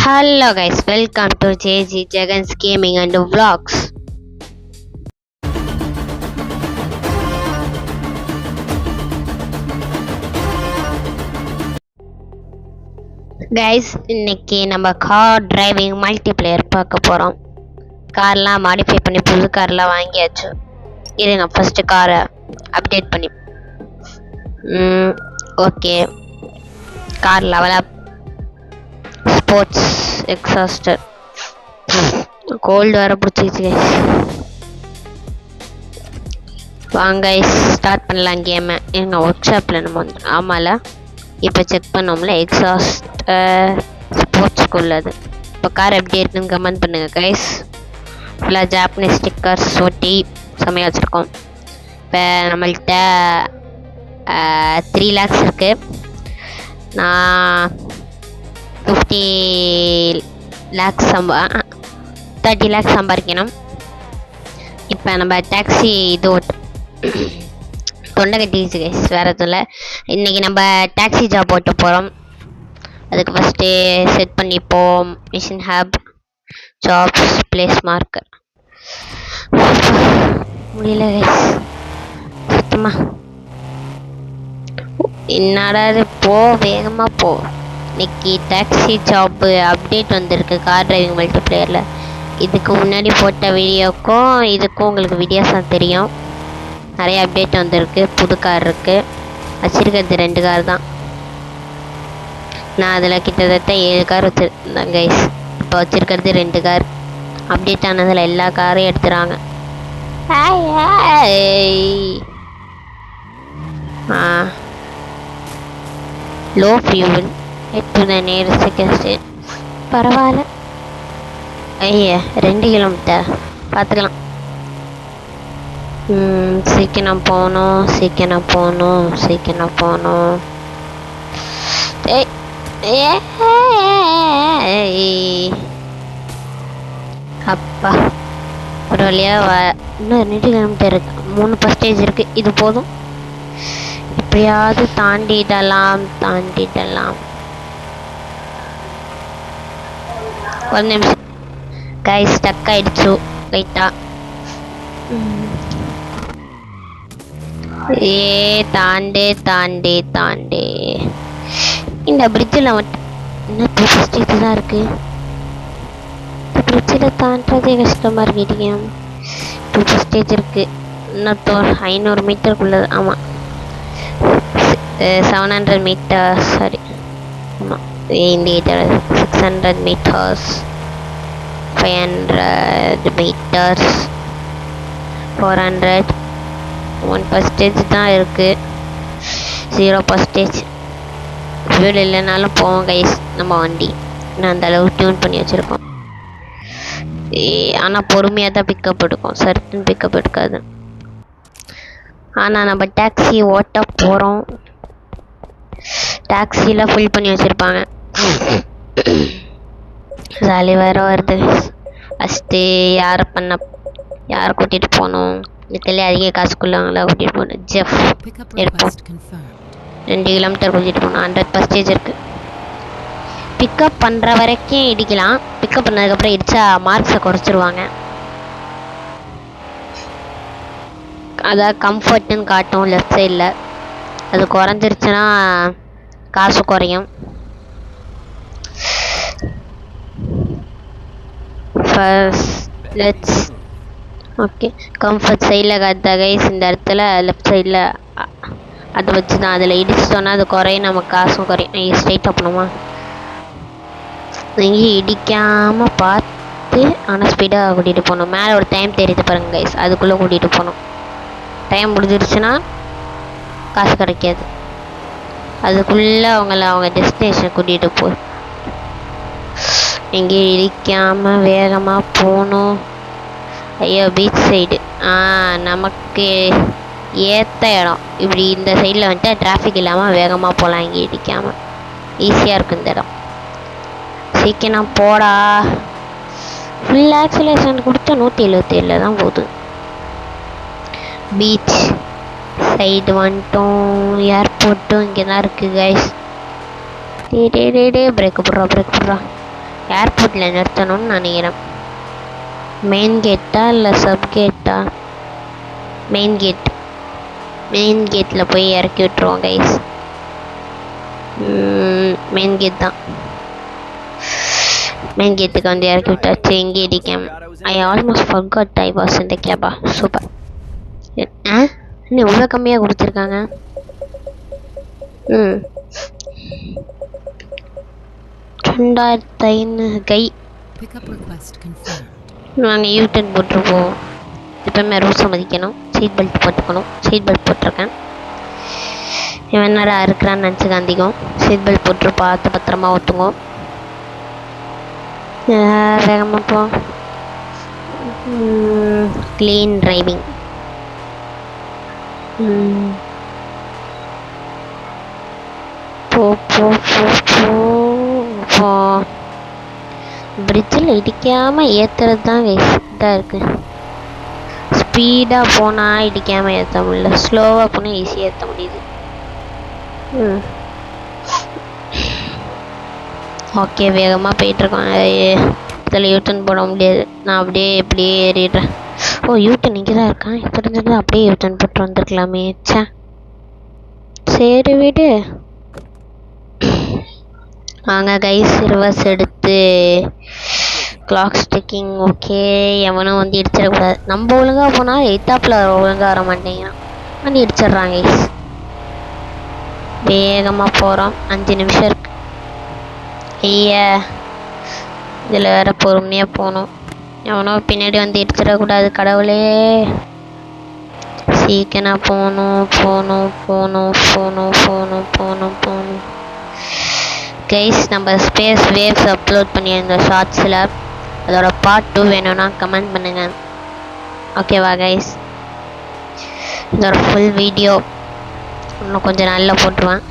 Hello guys, welcome to JG Jagan's Gaming and Vlogs. Guys, இன்னைக்கு நம்ம car driving multiplayer பார்க்க போகிறோம். கார்லாம் மாடிஃபை பண்ணி புது கார்லாம் வாங்கியாச்சு. இருங்க ஃபஸ்ட்டு காரை அப்டேட் பண்ணி okay car level up sports எக்ஸாஸ்டர் கோல்டு வர பிடிச்சிச்சு கைஸ். வாங்க கைஸ் ஸ்டார்ட் பண்ணலாம் கேமை. எங்கள் ஒர்க் ஷாப்பில் நம்ம வந்து ஆமாம்ல இப்போ செக் பண்ணோம்ல எக்ஸாஸ்ட் ஸ்போர்ட்ஸ்க்கு உள்ளது. இப்போ கார் எப்படி இருக்குன்னு கமெண்ட் பண்ணுங்கள் கைஸ். ஃபுல்லாக ஜாப்பனீஸ் ஸ்டிக்கர்ஸ் ஒட்டி செம்மையாக வச்சுருக்கோம். இப்போ நம்மள்கிட்ட 3 lakhs இருக்குது. நான் 50 lakhs 30 lakhs சம்பாதிக்கணும். இப்போ நம்ம டாக்ஸி இது தொண்டை கட்டிச்சு கைஸ், வேறு எதுவும் இல்லை. இன்றைக்கி நம்ம டாக்ஸி ஜாப் ஓட்ட போகிறோம். அதுக்கு ஃபஸ்ட்டு செட் பண்ணிப்போம். Machine have jobs place marker. முடியல கைஸ் சுத்தமாக. என்னடா இது, போ வேகமாக போ. இன்னைக்கு டாக்ஸி ஜாப் அப்டேட் வந்திருக்கு கார் டிரைவிங் மல்டிப்ளேயரில். இதுக்கு முன்னாடி போட்ட வீடியோக்கும் இதுக்கும் உங்களுக்கு வித்தியாசம் தெரியும். நிறைய அப்டேட் வந்திருக்கு. புது கார் இருக்குது. வச்சுருக்கிறது 2 கார் தான். நான் அதில் கிட்டத்தட்ட 7 கார் வச்சுருந்தேன் கைஸ். இப்போ வச்சுருக்கிறது 2 கார். அப்டேட் ஆனதில் எல்லா காரையும் எடுத்துகிறாங்க. Low fuel head to the nearest station. பரவாயில்ல. ஐயா 2 கிலோமீட்டர் பார்த்துக்கலாம். சீக்கிரம் போகணும். அப்பா ஒரு வழியாக இன்னும் 2 கிலோமீட்டர் இருக்கு. 3% இருக்கு. இது போதும். எப்படியாவது தாண்டிடலாம். ஒரு நிமிஷம் கைஸ், ஸ்டக் ஆயிடுச்சு லைட்டா. தாண்டே இந்த பிரிட்ஜில் இன்னும் 2% தான் இருக்கு. இந்த பிரிட்ஜில் தாண்டதே கஷ்டமாக இருக்கு. 2% இருக்கு. இன்னும் 500 மீட்டருக்குள்ளது. ஆமாம் 700 மீட்டர்ஸ். சாரி ஆமாம் 600 மீட்டர்ஸ் 500 மீட்டர்ஸ் 400 1% தான் இருக்குது. 0% ஃபியூல் இல்லைனாலும் போவோம் கைஸ் நம்ம வண்டி. நான் அந்த அளவு டியூன் பண்ணி வச்சுருக்கோம். ஆனால் பொறுமையாக தான் பிக்கப் எடுக்கும். சர்க்குன்னு பிக்கப் எடுக்காது. ஆனால் நம்ம டாக்ஸி ஓட்ட போகிறோம். டாக்ஸியில் ஃபுல் பண்ணி வச்சுருப்பாங்க. ஜாலி வேறு வருது. ஃபஸ்ட்டு யாரை கூட்டிகிட்டு போகணும்? இதுக்கெல்லாம் அதிக காசுக்குள்ளவங்கள கூட்டிகிட்டு போகணும். ஜெஃப் எடுப்போம். 2 கிலோமீட்டர் கூட்டிகிட்டு போகணும். 100% இருக்குது. பிக்கப் பண்ணுற வரைக்கும் இடிக்கலாம். பிக்கப் பண்ணதுக்கப்புறம் இடித்தா மார்க்ஸை குறைச்சிருவாங்க. அதான் கம்ஃபர்ட்னு காட்டும் லெஃப்ட் சைடில். அது குறைஞ்சிருச்சுன்னா காசு குறையும். ஓகே கம்ஃபர்ட் சைடில் காத்தா கைஸ். இந்த இடத்துல லெஃப்ட் சைடில் அதை வச்சு தான் அதில் இடிச்சிட்டோன்னா அது குறையும், நமக்கு காசும் குறையும். ஸ்ட்ரைட்டாக போகணுமா? எங்கேயும் இடிக்காமல் பார்த்து ஆனால் ஸ்பீடாக கூட்டிகிட்டு போகணும். மேலே ஒரு டைம் தெரியுது பாருங்கள் கைஸ், அதுக்குள்ளே கூட்டிகிட்டு போகணும். டைம் முடிஞ்சிருச்சுன்னா காசு கிடைக்காது. அதுக்குள்ளே அவங்க டெஸ்டினேஷன் கூட்டிகிட்டு போய் எங்கேயும் இடிக்காமல் வேகமாக போகணும். ஐயோ பீச் சைடு நமக்கு ஏற்ற இடம். இப்படி இந்த சைடில் வந்துட்டு டிராஃபிக் இல்லாமல் வேகமாக போகலாம். இங்கே இடிக்காமல் ஈஸியாக இருக்கும் இந்த இடம். சீக்கிரம் போடா. ஃபுல் ஆக்சிலேஷன் கொடுத்தா 177 தான் போகுது. பீச் சைடு வந்துட்டோம். ஏர்போர்ட்டும் இங்கே தான் இருக்குது கைஸ். டே பிரேக் போடுறா. ஏர்போர்ட்டில் நிறுத்தணும்னு நினைக்கிறேன். மெயின் கேட்டா இல்லை சப் கேட்டா? மெயின் கேட்டில் போய் இறக்கி விட்டுருவோம் கைஸ். மெயின் கேட் தான். மெயின் கேட்டுக்கு வந்து இறக்கி விட்டாச்சு. இங்கே இடிக்கேன். I almost forgot I was in the cab. Super. இன்னும் இவ்வளோ கம்மியாக கொடுத்துருக்காங்க. 2500 கை. நாங்கள் யூட்டன் போட்டிருப்போம். எப்பவுமே ரூல்ஸை மதிக்கணும். சீட் பெல்ட் போட்டுக்கணும். சீட் பெல்ட் போட்டிருக்கேன். இவன் என்னடா இருக்கிறான்னு நினச்சி காந்திக்கும். சீட் பெல்ட் போட்டு பார்த்து பத்திரமா ஓட்டுங்க. வேகமாக போ. Clean driving. போ போ போ போ போ. பிரிட்ஜில் இடிக்காமல் ஏற்றுறது தான் இதாக இருக்குது. ஸ்பீடாக போனால் இடிக்காமல் ஏற்ற முடியல. ஸ்லோவாக போனால் ஈஸியாக ஏற்ற முடியுது. ஓகே, வேகமாக போயிட்டுருக்கோம். இதில் யூட்டன் போட முடியாது. நான் எப்படியே ஏறிடுறேன். ஓ, யூட்டன் இங்கே தான் இருக்கான். தெரிஞ்சது அப்படியே யூட்டன் போட்டு வந்துருக்கலாமே. சரி விடு. வாங்க கைஸ், ரிவர்ஸ் எடுத்து கிளாக் ஸ்டிக்கிங். ஓகே, எவனும் வந்து இடிச்சிடக்கூடாது. நம்ம ஒழுங்காக போனால் எய்த்தாப்பில் ஒழுங்காக வர மாட்டேங்கிறான். வந்து இடிச்சிட்றாங்க கைஸ். வேகமாக போகிறோம். 5 நிமிஷம் இருக்கு. ஐயா, இதில் வேற பொறுமையாக போகணும். எவனோ பின்னாடி வந்து இடிச்சிடக்கூடாது. கடவுளே, சீக்கிரம் போகணும். கைஸ், நம்ம ஸ்பேஸ் வேவ்ஸ் அப்லோட் பண்ணியிருந்தோம் ஷார்ட்ஸில். அதோட பார்ட் 2 வேணும்னா கமெண்ட் பண்ணுங்கள். ஓகேவா கைஸ்? இதோட ஃபுல் வீடியோ இன்னும் கொஞ்சம் நல்லா போட்டுருவேன்.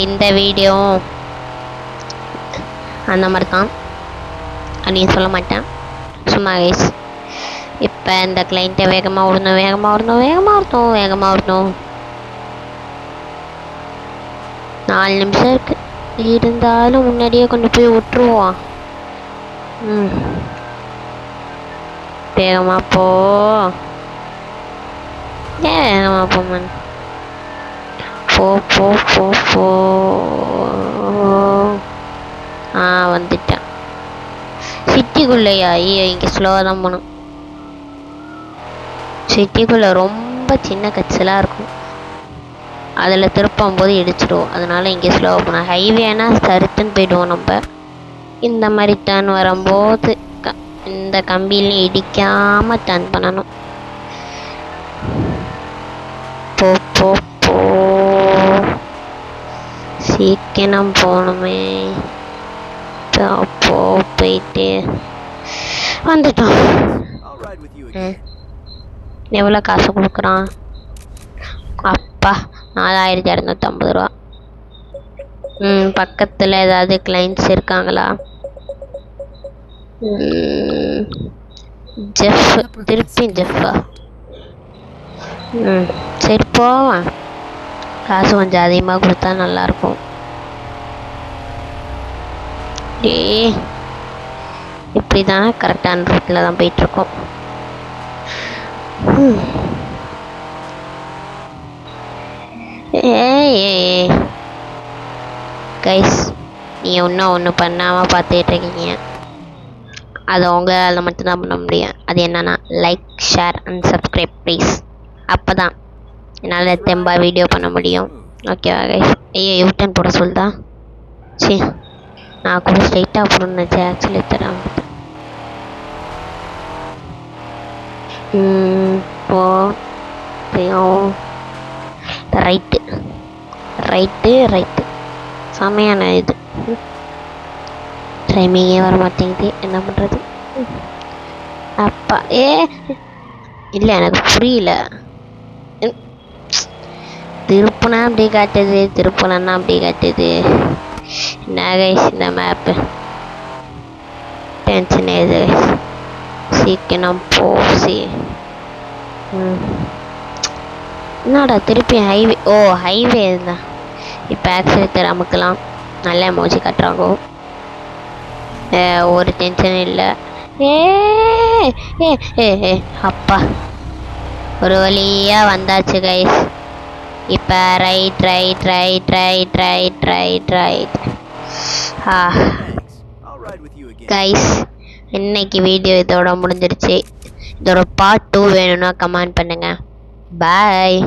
இந்த வீடியோ அந்த மாதிரி தான் அப்படின்னு சொல்ல மாட்டேன், சும்மா கைஸ். இப்போ இந்த கிளைண்ட்டை வேகமாக ஓடணும். 4 நிமிஷம் இருக்கு. இருந்தாலும் முன்னாடியே கொண்டு போய் விட்டுருவோம். வேகமாக போ. ஏன் வேகமாக போமன்? போ. வந்துட்டேன். சிட்டிக்குள்ளேயா? ஐயோ, இங்கே ஸ்லோவாக தான் போகணும். சிட்டிக்குள்ளே ரொம்ப சின்ன கட்சலாக இருக்கும். அதில் திருப்பும் போது இடிச்சிடுவோம். அதனால இங்கே ஸ்லோவாக போகணும். ஹைவேனா சருத்துன்னு போயிடுவோம். நம்ம இந்த மாதிரி டர்ன் வரும்போது இந்த கம்பியிலையும் இடிக்காமல் டர்ன் பண்ணணும். போ சீக்கிரம் போகணுமே. போயிட்டு வந்துட்டோம். எவ்வளோ காசு கொடுக்குறான்? அப்பா, 4250 ரூபா. பக்கத்தில் ஏதாவது கிளைண்ட்ஸ் இருக்காங்களா? ஜெஃப்பா? சரி போவான். காசு கொஞ்சம் அதிகமாக கொடுத்தா நல்லாயிருக்கும். இப்படி தானே கரெக்டான ரூட்டில் தான் போயிட்டுருக்கோம். கைஸ், நீங்கள் இன்னும் ஒன்று பண்ணாமல் பார்த்துக்கிட்டு இருக்கீங்க. அது உங்களால் மட்டும்தான் பண்ண முடியும். அது என்னன்னா, like, share and subscribe please. அப்போ தான் என்னால் தெம்பா வீடியோ பண்ண முடியும். ஓகேவா கைஸ்? ஐயோ, யூட்டன் போட சொல்லுதா? சரி, நான் கூட ஸ்ட்ரைட்டாக போடணும்னு நினச்சேன். ஆக்சுவலி தரேன். ரைட்டு செமையான இது. டைமிங்கே வர மாட்டேங்குது, என்ன பண்ணுறது? அப்பா, இல்லை, எனக்கு புரியல. திருப்புனா அப்படி காட்டுது, திருப்பலன்னா அப்படி காட்டுது. என்ன கைஸ் இந்த மேப்பு? டென்ஷன் ஏது கைஸ். சீக்கிரம் போசி. என்னடா திருப்பி ஹைவே? ஓ ஹைவே தான். இப்போ ஆக்சிடென்ட் அமுக்கலாம். நல்ல எமோஜி காட்டுறாங்க. ஒரு டென்ஷன் இல்லை. ஏ ஏ ஏ ஏ அப்பா, ஒரு வழியாக வந்தாச்சு கைஸ். இப்போ right right right right right right right. Guys, இன்னைக்கு வீடியோ இதோட முடிஞ்சிருச்சு. இதோட பார்ட் 2 வேணும்னா கமெண்ட் பண்ணுங்க. பாய்.